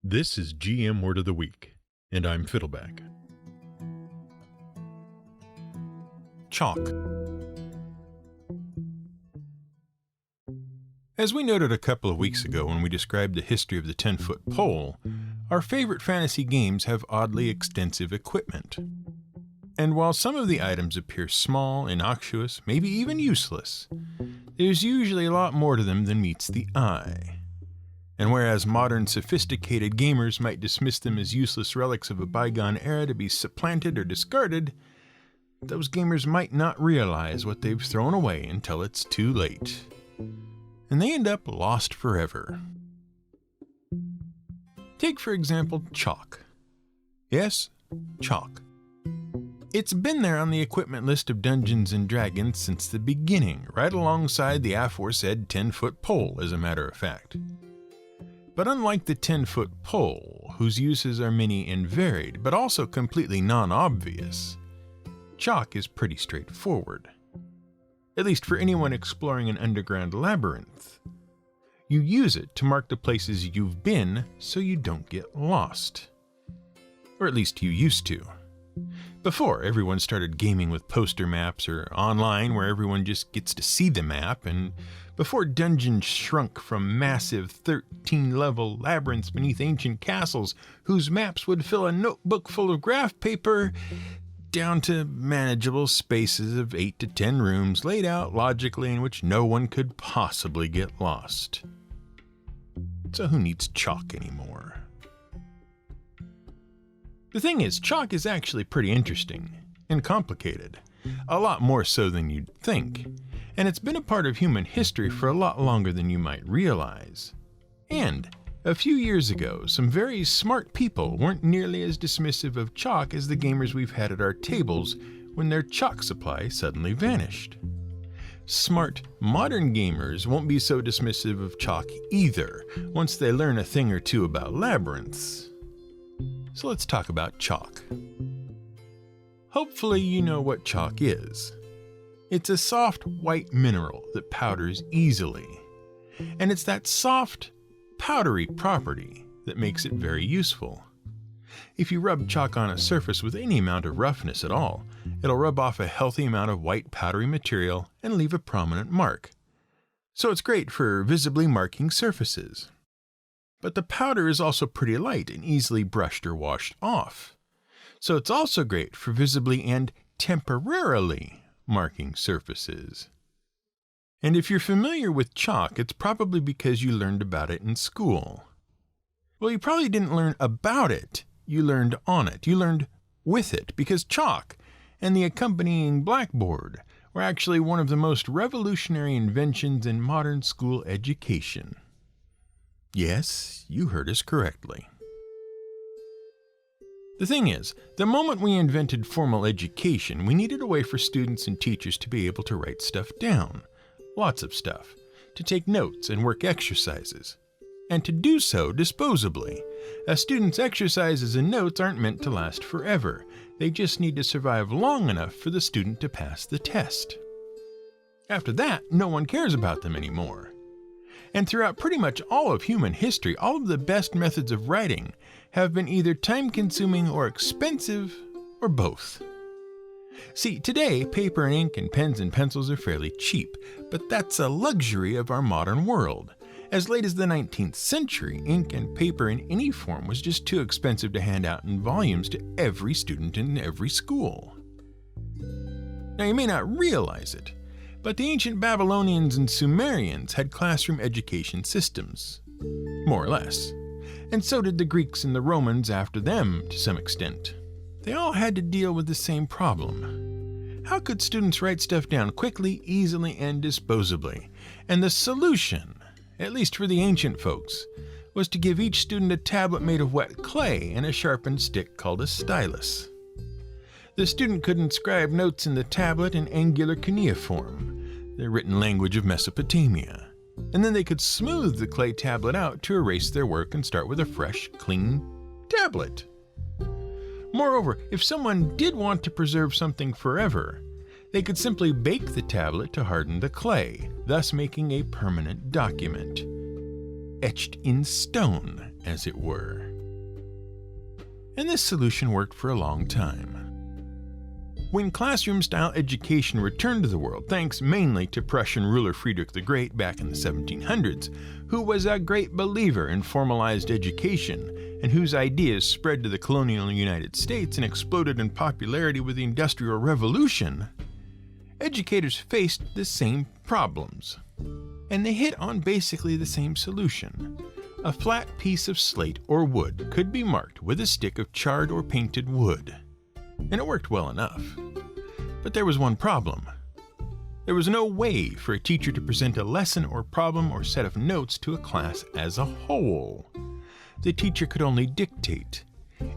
This is GM Word of the Week, and I'm Fiddleback. Chalk. As we noted a couple of weeks ago when we described the history of the 10-foot pole, our favorite fantasy games have oddly extensive equipment. And while some of the items appear small, innocuous, maybe even useless, there's usually a lot more to them than meets the eye. And whereas modern sophisticated gamers might dismiss them as useless relics of a bygone era to be supplanted or discarded, those gamers might not realize what they've thrown away until it's too late. And they end up lost forever. Take, for example, chalk. Yes, chalk. It's been there on the equipment list of Dungeons & Dragons since the beginning, right alongside the aforesaid 10-foot pole, as a matter of fact. But unlike the 10-foot pole, whose uses are many and varied, but also completely non-obvious, chalk is pretty straightforward. At least for anyone exploring an underground labyrinth. You use it to mark the places you've been so you don't get lost. Or at least you used to. Before everyone started gaming with poster maps or online where everyone just gets to see the map, and before dungeons shrunk from massive 13-level labyrinths beneath ancient castles whose maps would fill a notebook full of graph paper, down to manageable spaces of 8 to 10 rooms laid out logically in which no one could possibly get lost. So who needs chalk anymore? The thing is, chalk is actually pretty interesting and complicated, a lot more so than you'd think, and it's been a part of human history for a lot longer than you might realize. And a few years ago, some very smart people weren't nearly as dismissive of chalk as the gamers we've had at our tables when their chalk supply suddenly vanished. Smart, modern gamers won't be so dismissive of chalk either once they learn a thing or two about labyrinths. So let's talk about chalk. Hopefully you know what chalk is. It's a soft white mineral that powders easily. And it's that soft, powdery property that makes it very useful. If you rub chalk on a surface with any amount of roughness at all, it'll rub off a healthy amount of white powdery material and leave a prominent mark. So it's great for visibly marking surfaces. But the powder is also pretty light and easily brushed or washed off. So it's also great for visibly and temporarily marking surfaces. And if you're familiar with chalk, it's probably because you learned about it in school. Well, you probably didn't learn about it, you learned on it. You learned with it, because chalk and the accompanying blackboard were actually one of the most revolutionary inventions in modern school education. Yes, you heard us correctly. The thing is, the moment we invented formal education, we needed a way for students and teachers to be able to write stuff down. Lots of stuff. To take notes and work exercises. And to do so disposably. A student's exercises and notes aren't meant to last forever. They just need to survive long enough for the student to pass the test. After that, no one cares about them anymore. And throughout pretty much all of human history, all of the best methods of writing have been either time-consuming or expensive, or both. See, today, paper and ink and pens and pencils are fairly cheap, but that's a luxury of our modern world. As late as the 19th century, ink and paper in any form was just too expensive to hand out in volumes to every student in every school. Now, you may not realize it, but the ancient Babylonians and Sumerians had classroom education systems, more or less, and so did the Greeks and the Romans after them to some extent. They all had to deal with the same problem. How could students write stuff down quickly, easily, and disposably? And the solution, at least for the ancient folks, was to give each student a tablet made of wet clay and a sharpened stick called a stylus. The student could inscribe notes in the tablet in angular cuneiform, the written language of Mesopotamia, and then they could smooth the clay tablet out to erase their work and start with a fresh, clean tablet. Moreover, if someone did want to preserve something forever, they could simply bake the tablet to harden the clay, thus making a permanent document. Etched in stone, as it were. And this solution worked for a long time. When classroom-style education returned to the world, thanks mainly to Prussian ruler Friedrich the Great back in the 1700s, who was a great believer in formalized education, and whose ideas spread to the colonial United States and exploded in popularity with the Industrial Revolution, educators faced the same problems. And they hit on basically the same solution. A flat piece of slate or wood could be marked with a stick of charred or painted wood. And it worked well enough. But there was one problem. There was no way for a teacher to present a lesson or problem or set of notes to a class as a whole. The teacher could only dictate,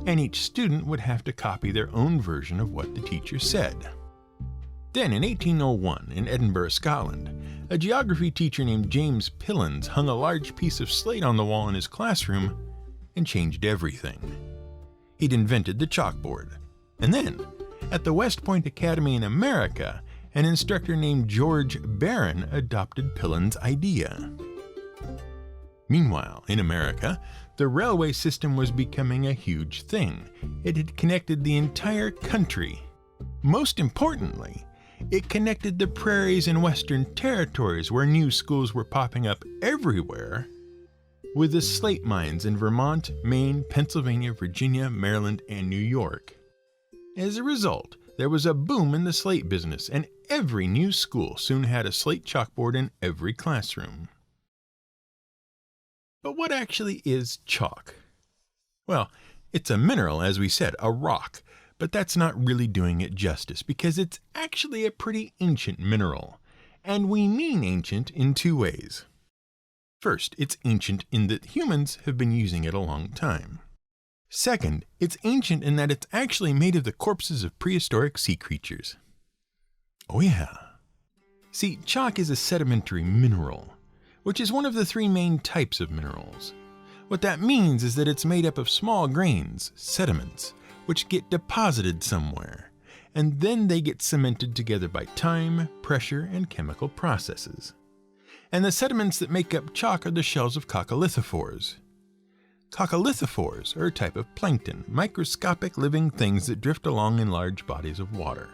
and each student would have to copy their own version of what the teacher said. Then in 1801, in Edinburgh, Scotland, a geography teacher named James Pillins hung a large piece of slate on the wall in his classroom and changed everything. He'd invented the chalkboard. And then, at the West Point Academy in America, an instructor named George Barron adopted Pillins' idea. Meanwhile, in America, the railway system was becoming a huge thing. It had connected the entire country. Most importantly, it connected the prairies and western territories where new schools were popping up everywhere, with the slate mines in Vermont, Maine, Pennsylvania, Virginia, Maryland, and New York. As a result, there was a boom in the slate business, and every new school soon had a slate chalkboard in every classroom. But what actually is chalk? Well, it's a mineral, as we said, a rock, but that's not really doing it justice, because it's actually a pretty ancient mineral, and we mean ancient in two ways. First, it's ancient in that humans have been using it a long time. Second, it's ancient in that it's actually made of the corpses of prehistoric sea creatures. Oh yeah. See, chalk is a sedimentary mineral, which is one of the three main types of minerals. What that means is that it's made up of small grains, sediments, which get deposited somewhere, and then they get cemented together by time, pressure, and chemical processes. And the sediments that make up chalk are the shells of coccolithophores. Coccolithophores are a type of plankton, microscopic living things that drift along in large bodies of water.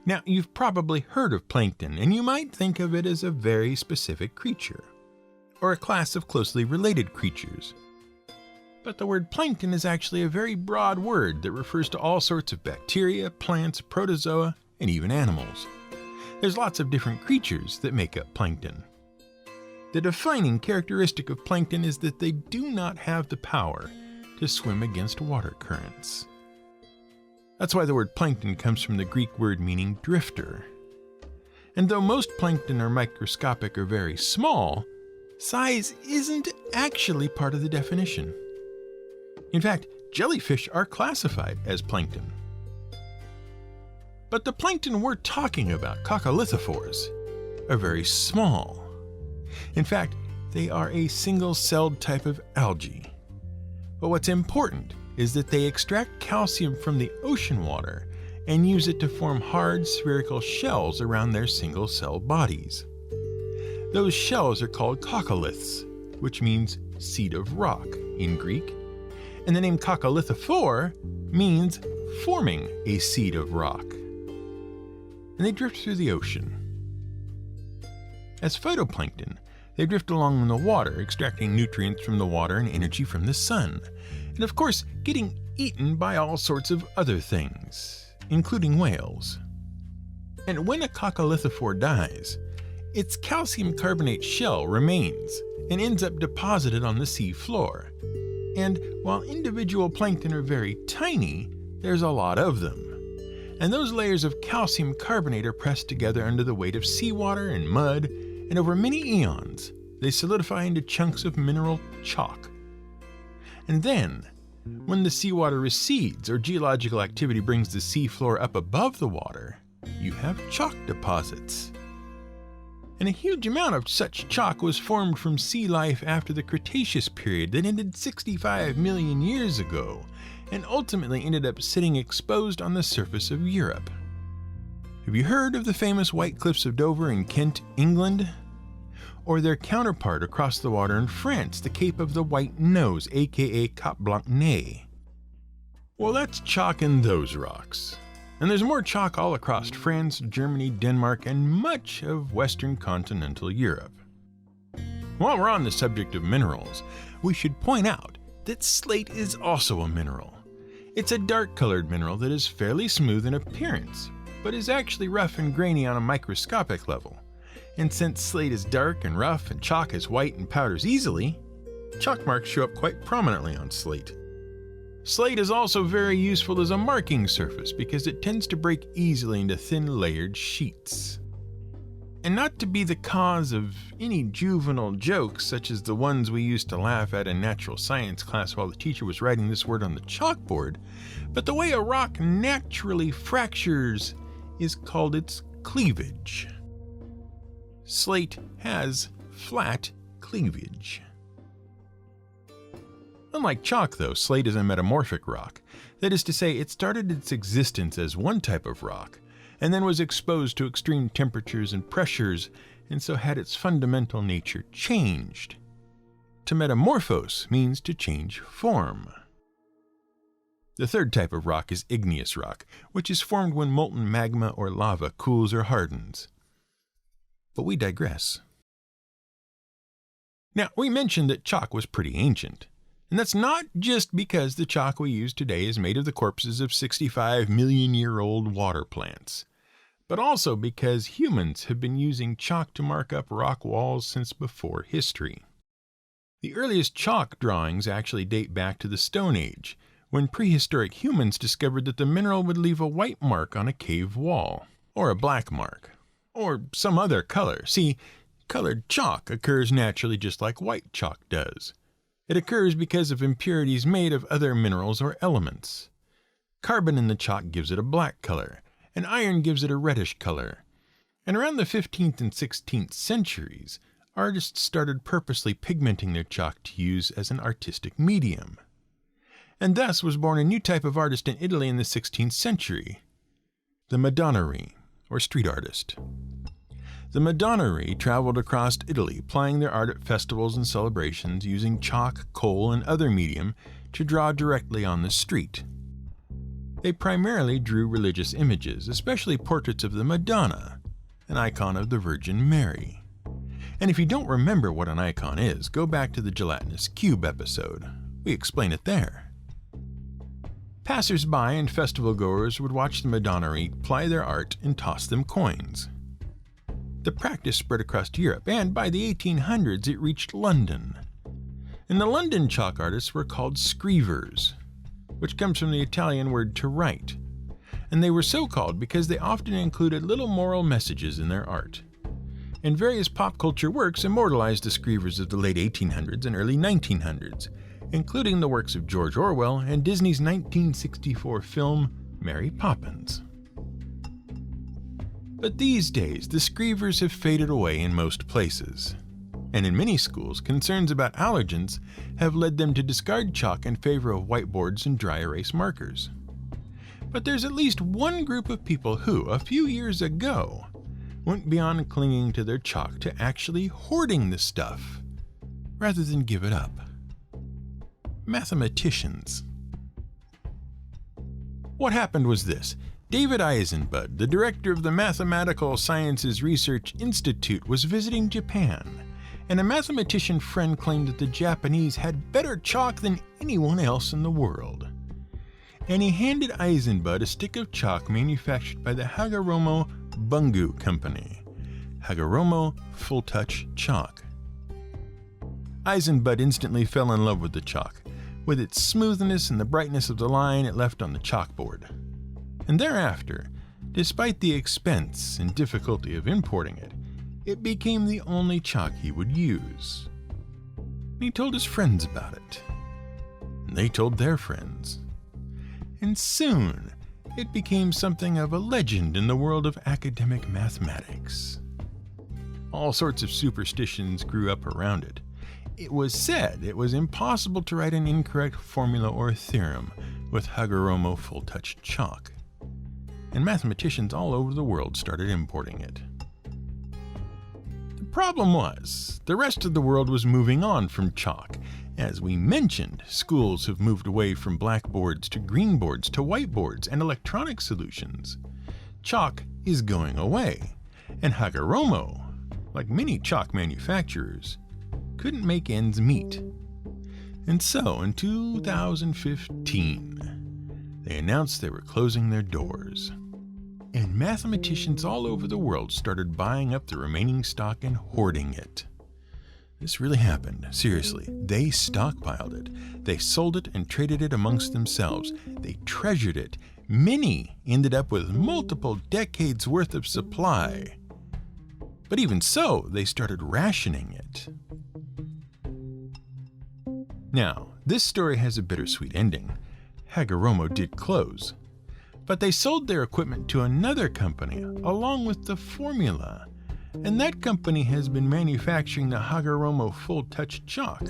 Now, you've probably heard of plankton, and you might think of it as a very specific creature, or a class of closely related creatures. But the word plankton is actually a very broad word that refers to all sorts of bacteria, plants, protozoa, and even animals. There's lots of different creatures that make up plankton. The defining characteristic of plankton is that they do not have the power to swim against water currents. That's why the word plankton comes from the Greek word meaning drifter. And though most plankton are microscopic or very small, size isn't actually part of the definition. In fact, jellyfish are classified as plankton. But the plankton we're talking about, coccolithophores, are very small. In fact, they are a single-celled type of algae. But what's important is that they extract calcium from the ocean water and use it to form hard spherical shells around their single-cell bodies. Those shells are called coccoliths, which means seed of rock in Greek, and the name coccolithophore means forming a seed of rock. And they drift through the ocean. As phytoplankton, they drift along in the water, extracting nutrients from the water and energy from the sun, and of course getting eaten by all sorts of other things, including whales. And when a coccolithophore dies, its calcium carbonate shell remains and ends up deposited on the sea floor. And while individual plankton are very tiny, there's a lot of them. And those layers of calcium carbonate are pressed together under the weight of seawater and mud, and over many eons, they solidify into chunks of mineral chalk. And then, when the seawater recedes or geological activity brings the seafloor up above the water, you have chalk deposits. And a huge amount of such chalk was formed from sea life after the Cretaceous period that ended 65 million years ago, and ultimately ended up sitting exposed on the surface of Europe. Have you heard of the famous White Cliffs of Dover in Kent, England? or their counterpart across the water in France, the Cape of the White Nose, aka Cap Blanc-Nez. Well, that's chalk in those rocks. And there's more chalk all across France, Germany, Denmark, and much of Western continental Europe. While we're on the subject of minerals, we should point out that slate is also a mineral. It's a dark-colored mineral that is fairly smooth in appearance, but is actually rough and grainy on a microscopic level. And since slate is dark and rough and chalk is white and powders easily, chalk marks show up quite prominently on slate. Slate is also very useful as a marking surface because it tends to break easily into thin layered sheets. And not to be the cause of any juvenile jokes such as the ones we used to laugh at in natural science class while the teacher was writing this word on the chalkboard, but the way a rock naturally fractures is called its cleavage. Slate has flat cleavage. Unlike chalk, though, slate is a metamorphic rock. That is to say, it started its existence as one type of rock, and then was exposed to extreme temperatures and pressures, and so had its fundamental nature changed. To metamorphose means to change form. The third type of rock is igneous rock, which is formed when molten magma or lava cools or hardens. But we digress. Now, we mentioned that chalk was pretty ancient. And that's not just because the chalk we use today is made of the corpses of 65-million-year-old water plants, but also because humans have been using chalk to mark up rock walls since before history. The earliest chalk drawings actually date back to the Stone Age, when prehistoric humans discovered that the mineral would leave a white mark on a cave wall, or a black mark, or some other color. See, colored chalk occurs naturally just like white chalk does. It occurs because of impurities made of other minerals or elements. Carbon in the chalk gives it a black color, and iron gives it a reddish color. And around the 15th and 16th centuries, artists started purposely pigmenting their chalk to use as an artistic medium. And thus was born a new type of artist in Italy in the 16th century, the Madonnari, or street artist. The Madonnari traveled across Italy, plying their art at festivals and celebrations using chalk, coal, and other medium to draw directly on the street. They primarily drew religious images, especially portraits of the Madonna, an icon of the Virgin Mary. And if you don't remember what an icon is, go back to the gelatinous cube episode. We explain it there. Passers-by and festival-goers would watch the Madonnari ply their art and toss them coins. The practice spread across Europe, and by the 1800s it reached London. And the London chalk artists were called screevers, which comes from the Italian word to write. And they were so called because they often included little moral messages in their art. And various pop culture works immortalized the screevers of the late 1800s and early 1900s, including the works of George Orwell and Disney's 1964 film Mary Poppins. But these days, the screevers have faded away in most places. And in many schools, concerns about allergens have led them to discard chalk in favor of whiteboards and dry erase markers. But there's at least one group of people who, a few years ago, went beyond clinging to their chalk to actually hoarding the stuff, rather than give it up. Mathematicians. What happened was this. David Eisenbud, the director of the Mathematical Sciences Research Institute, was visiting Japan, and a mathematician friend claimed that the Japanese had better chalk than anyone else in the world. And he handed Eisenbud a stick of chalk manufactured by the Hagoromo Bungu Company, Hagoromo Full Touch Chalk. Eisenbud instantly fell in love with the chalk, with its smoothness and the brightness of the line it left on the chalkboard. And thereafter, despite the expense and difficulty of importing it, it became the only chalk he would use. He told his friends about it, and they told their friends. And soon, it became something of a legend in the world of academic mathematics. All sorts of superstitions grew up around it. It was said it was impossible to write an incorrect formula or theorem with Hagoromo Full Touch chalk, and mathematicians all over the world started importing it. The problem was, the rest of the world was moving on from chalk. As we mentioned, schools have moved away from blackboards to green boards to whiteboards and electronic solutions. Chalk is going away, and Hagoromo, like many chalk manufacturers, couldn't make ends meet. And so, in 2015, they announced they were closing their doors. And mathematicians all over the world started buying up the remaining stock and hoarding it. This really happened, seriously. They stockpiled it. They sold it and traded it amongst themselves. They treasured it. Many ended up with multiple decades worth of supply. But even so, they started rationing it. Now, this story has a bittersweet ending. Hagoromo did close, but they sold their equipment to another company along with the formula, and that company has been manufacturing the Hagoromo Full Touch Chalk.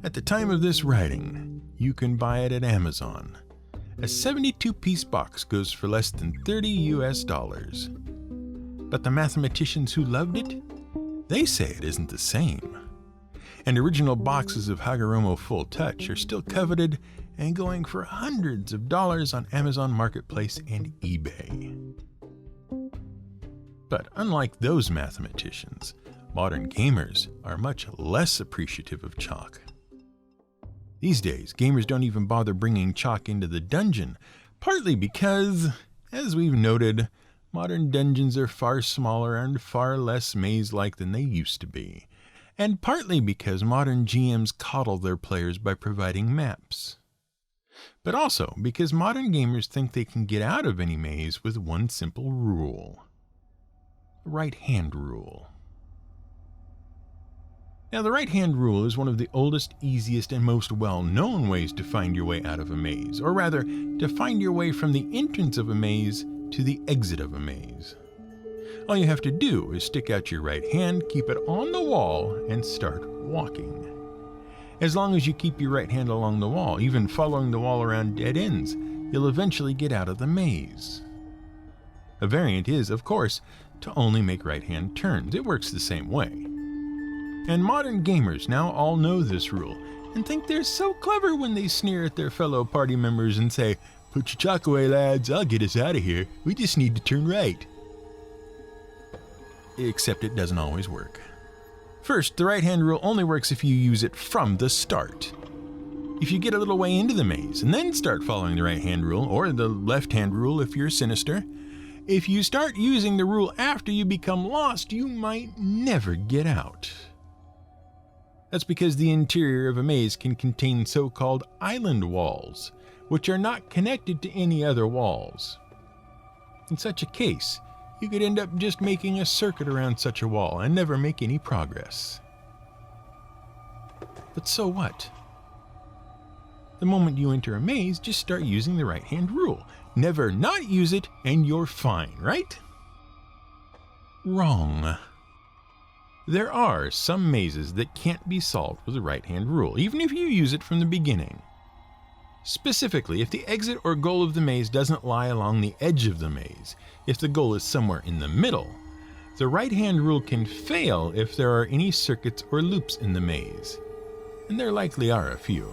At the time of this writing, you can buy it at Amazon. A 72-piece box goes for less than $30. But the mathematicians who loved it, they say it isn't the same. And original boxes of Hagoromo Full Touch are still coveted and going for hundreds of dollars on Amazon Marketplace and eBay. But unlike those mathematicians, modern gamers are much less appreciative of chalk. These days, gamers don't even bother bringing chalk into the dungeon, partly because, as we've noted, modern dungeons are far smaller and far less maze-like than they used to be, and partly because modern GMs coddle their players by providing maps. But also because modern gamers think they can get out of any maze with one simple rule. The right-hand rule. Now, the right-hand rule is one of the oldest, easiest, and most well-known ways to find your way out of a maze, or rather, to find your way from the entrance of a maze to the exit of a maze. All you have to do is stick out your right hand, keep it on the wall, and start walking. As long as you keep your right hand along the wall, even following the wall around dead ends, you'll eventually get out of the maze. A variant is, of course, to only make right-hand turns. It works the same way. And modern gamers now all know this rule and think they're so clever when they sneer at their fellow party members and say, "Put your chalk away, lads, I'll get us out of here. We just need to turn right." Except it doesn't always work. First, the right-hand rule only works if you use it from the start. If you get a little way into the maze and then start following the right-hand rule, or the left-hand rule if you're sinister, if you start using the rule after you become lost, you might never get out. That's because the interior of a maze can contain so-called island walls, which are not connected to any other walls. In such a case, you could end up just making a circuit around such a wall and never make any progress. But so what? The moment you enter a maze, just start using the right-hand rule. Never not use it, and you're fine, right? Wrong. There are some mazes that can't be solved with the right-hand rule, even if you use it from the beginning. Specifically, if the exit or goal of the maze doesn't lie along the edge of the maze, if the goal is somewhere in the middle, the right-hand rule can fail if there are any circuits or loops in the maze, and there likely are a few.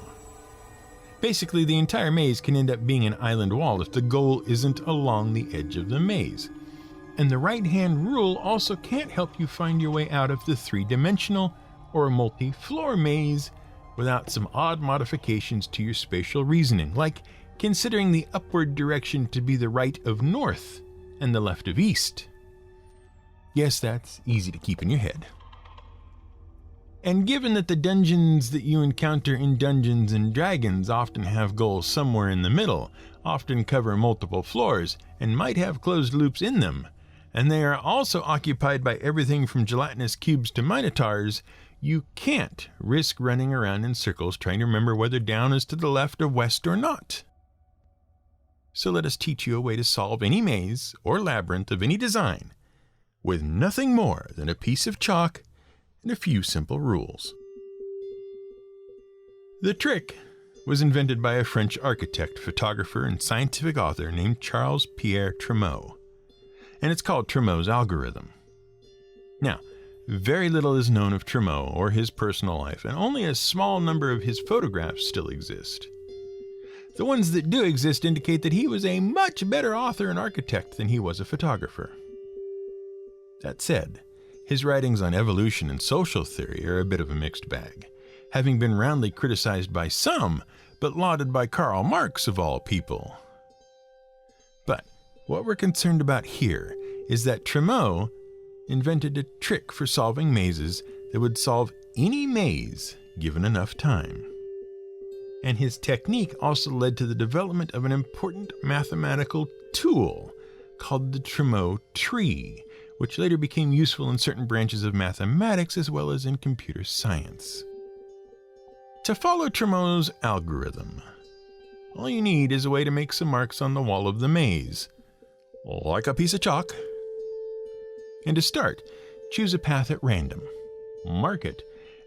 Basically, the entire maze can end up being an island wall if the goal isn't along the edge of the maze. And the right-hand rule also can't help you find your way out of the three-dimensional or multi-floor maze without some odd modifications to your spatial reasoning, like considering the upward direction to be the right of north and the left of east. Yes, that's easy to keep in your head. And given that the dungeons that you encounter in Dungeons and Dragons often have goals somewhere in the middle, often cover multiple floors, and might have closed loops in them, and they are also occupied by everything from gelatinous cubes to minotaurs, you can't risk running around in circles trying to remember whether down is to the left of west or not. So let us teach you a way to solve any maze or labyrinth of any design with nothing more than a piece of chalk and a few simple rules. The trick was invented by a French architect, photographer, and scientific author named Charles Pierre Tremo, and it's called Tremo's algorithm. Now, very little is known of Tremo or his personal life, and only a small number of his photographs still exist. The ones that do exist indicate that he was a much better author and architect than he was a photographer. That said, his writings on evolution and social theory are a bit of a mixed bag, having been roundly criticized by some, but lauded by Karl Marx of all people. But what we're concerned about here is that Tremo invented a trick for solving mazes that would solve any maze given enough time. And his technique also led to the development of an important mathematical tool called the Tremo tree, which later became useful in certain branches of mathematics as well as in computer science. To follow Tremo's algorithm, all you need is a way to make some marks on the wall of the maze, like a piece of chalk. And to start, choose a path at random, mark it,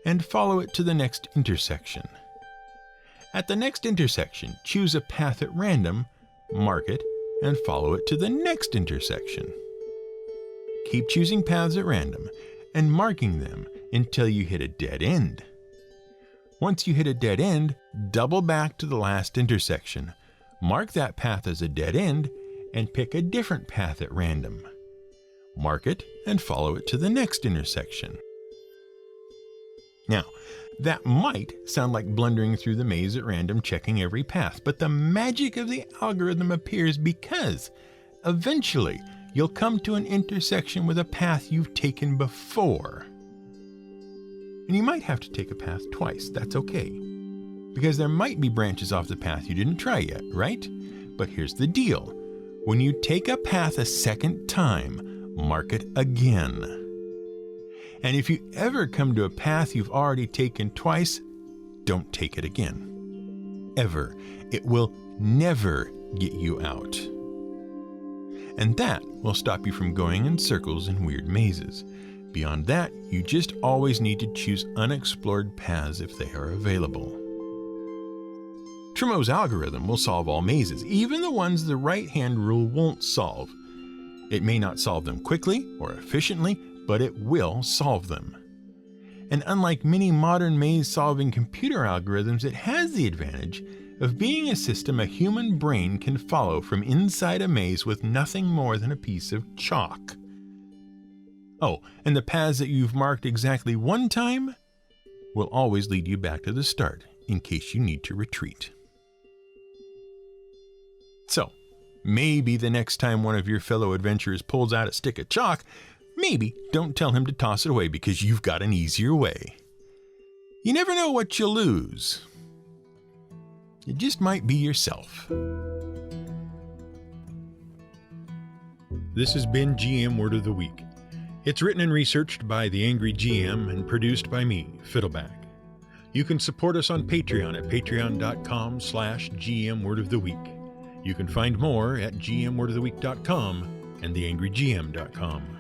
and follow it to the next intersection. At the next intersection, choose a path at random, mark it, and follow it to the next intersection. Keep choosing paths at random and marking them until you hit a dead end. Once you hit a dead end, double back to the last intersection, mark that path as a dead end, and pick a different path at random. Mark it and follow it to the next intersection. Now, that might sound like blundering through the maze at random, checking every path, but the magic of the algorithm appears because eventually you'll come to an intersection with a path you've taken before. And you might have to take a path twice. That's okay, because there might be branches off the path you didn't try yet, right? But here's the deal. When you take a path a second time, mark it again. And if you ever come to a path you've already taken twice, don't take it again. Ever. It will never get you out. And that will stop you from going in circles in weird mazes. Beyond that, you just always need to choose unexplored paths if they are available. Tremo's algorithm will solve all mazes, even the ones the right-hand rule won't solve. It may not solve them quickly or efficiently, but it will solve them. And unlike many modern maze-solving computer algorithms, it has the advantage of being a system a human brain can follow from inside a maze with nothing more than a piece of chalk. Oh, and the paths that you've marked exactly one time will always lead you back to the start in case you need to retreat. So, maybe the next time one of your fellow adventurers pulls out a stick of chalk, maybe don't tell him to toss it away because you've got an easier way. You never know what you'll lose. It just might be yourself. This has been GM Word of the Week. It's written and researched by The Angry GM and produced by me, Fiddleback. You can support us on Patreon at patreon.com/GMWordOfTheWeek. You can find more at gmwordoftheweek.com and theangrygm.com.